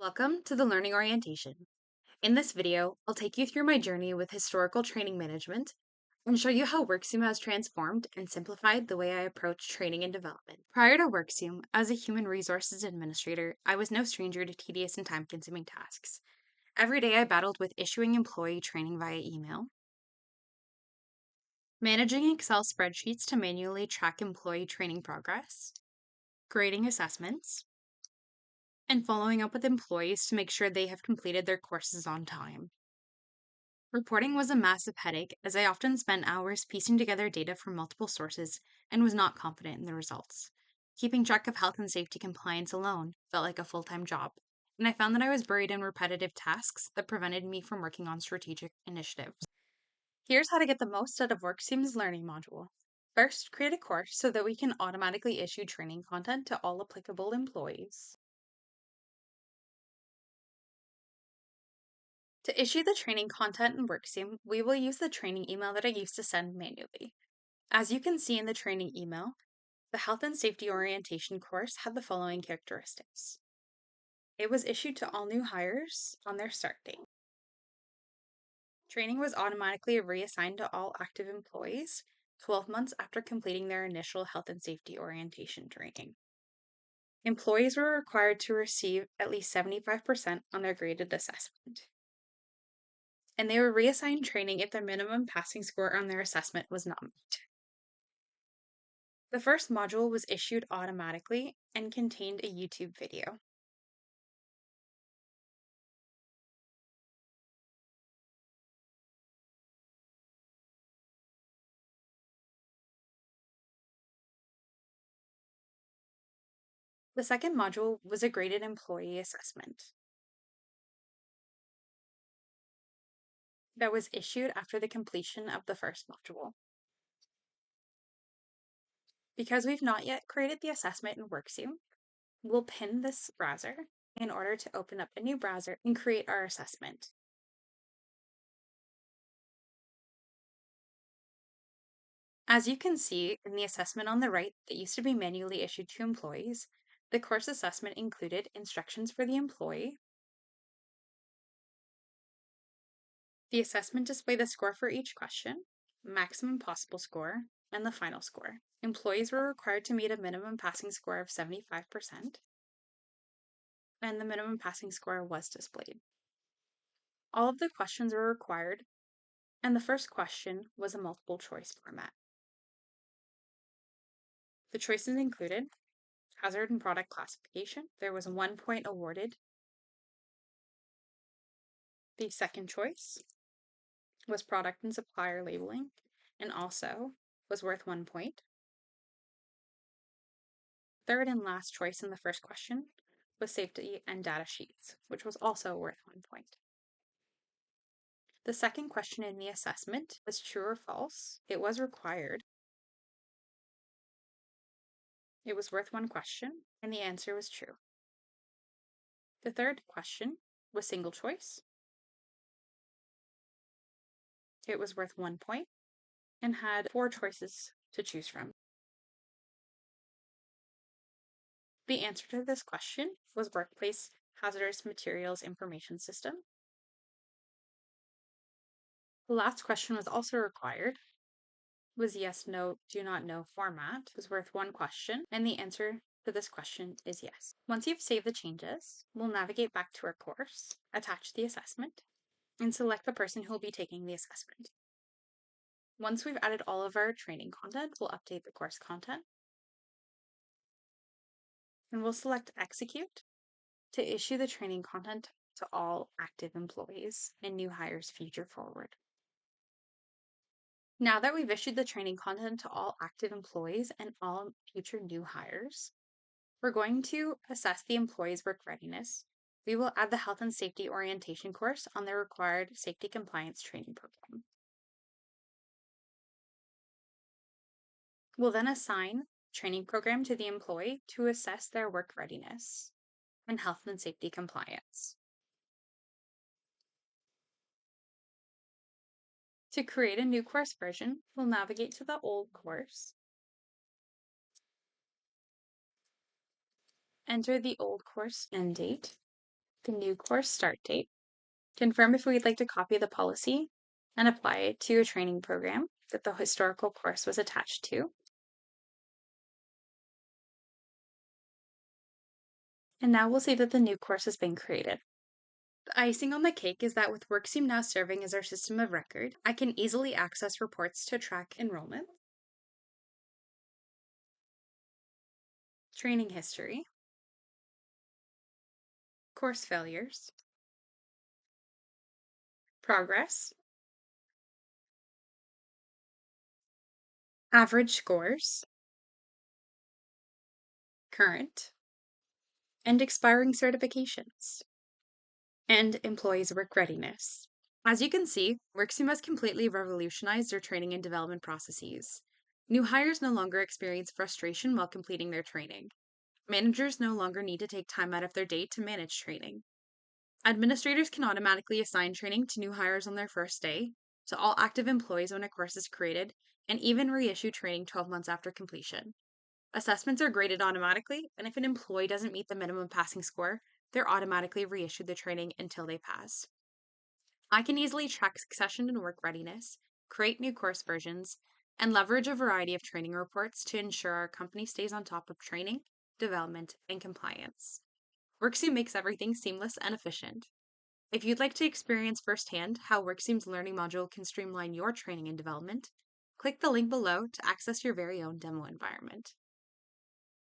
Welcome to the Learning Orientation. In this video, I'll take you through my journey with historical training management and show you how Workzoom has transformed and simplified the way I approach training and development. Prior to Workzoom, as a human resources administrator, I was no stranger to tedious and time-consuming tasks. Every day I battled with issuing employee training via email, managing Excel spreadsheets to manually track employee training progress, grading assessments, and following up with employees to make sure they have completed their courses on time. Reporting was a massive headache as I often spent hours piecing together data from multiple sources and was not confident in the results. Keeping track of health and safety compliance alone felt like a full-time job, and I found that I was buried in repetitive tasks that prevented me from working on strategic initiatives. Here's how to get the most out of Workzoom's learning module. First, create a course so that we can automatically issue training content to all applicable employees. To issue the training content in Workzoom, we will use the training email that I used to send manually. As you can see in the training email, the Health and Safety Orientation course had the following characteristics. It was issued to all new hires on their start date. Training was automatically reassigned to all active employees 12 months after completing their initial Health and Safety Orientation training. Employees were required to receive at least 75% on their graded assessment. And they were reassigned training if their minimum passing score on their assessment was not met. The first module was issued automatically and contained a YouTube video. The second module was a graded employee assessment that was issued after the completion of the first module. Because we've not yet created the assessment in Workzoom, we'll pin this browser in order to open up a new browser and create our assessment. As you can see in the assessment on the right that used to be manually issued to employees, the course assessment included instructions for the employee. The assessment displayed the score for each question, maximum possible score, and the final score. Employees were required to meet a minimum passing score of 75%, and the minimum passing score was displayed. All of the questions were required, and the first question was a multiple choice format. The choices included hazard and product classification. There was 1 point awarded. The second choice was product and supplier labeling, and also was worth 1 point. Third and last choice in the first question was safety and data sheets, which was also worth 1 point. The second question in the assessment was true or false. It was required. It was worth 1 question, and the answer was true. The third question was single choice. It was worth 1 point and had 4 choices to choose from. The answer to this question was Workplace Hazardous Materials Information System. The last question was also required, was yes, no, do not know format. It was worth 1 question, and the answer to this question is yes. Once you've saved the changes, we'll navigate back to our course, attach the assessment, and select the person who will be taking the assessment. Once we've added all of our training content, we'll update the course content, and we'll select Execute to issue the training content to all active employees and new hires future forward. Now that we've issued the training content to all active employees and all future new hires, we're going to assess the employee's work readiness. We will add the health and safety orientation course on the required safety compliance training program. We'll then assign training program to the employee to assess their work readiness and health and safety compliance. To create a new course version, we'll navigate to the old course, enter the old course end date, the new course start date, confirm if we'd like to copy the policy and apply it to a training program that the historical course was attached to. And now we'll see that the new course has been created. The icing on the cake is that with Workzoom now serving as our system of record, I can easily access reports to track enrollment, training history, course failures, progress, average scores, current, and expiring certifications, and employees' work readiness. As you can see, Workzoom has completely revolutionized their training and development processes. New hires no longer experience frustration while completing their training. Managers no longer need to take time out of their day to manage training. Administrators can automatically assign training to new hires on their first day, to all active employees when a course is created, and even reissue training 12 months after completion. Assessments are graded automatically, and if an employee doesn't meet the minimum passing score, they're automatically reissued the training until they pass. I can easily track succession and work readiness, create new course versions, and leverage a variety of training reports to ensure our company stays on top of training, development, and compliance. Workzoom makes everything seamless and efficient. If you'd like to experience firsthand how Workzoom's learning module can streamline your training and development, click the link below to access your very own demo environment.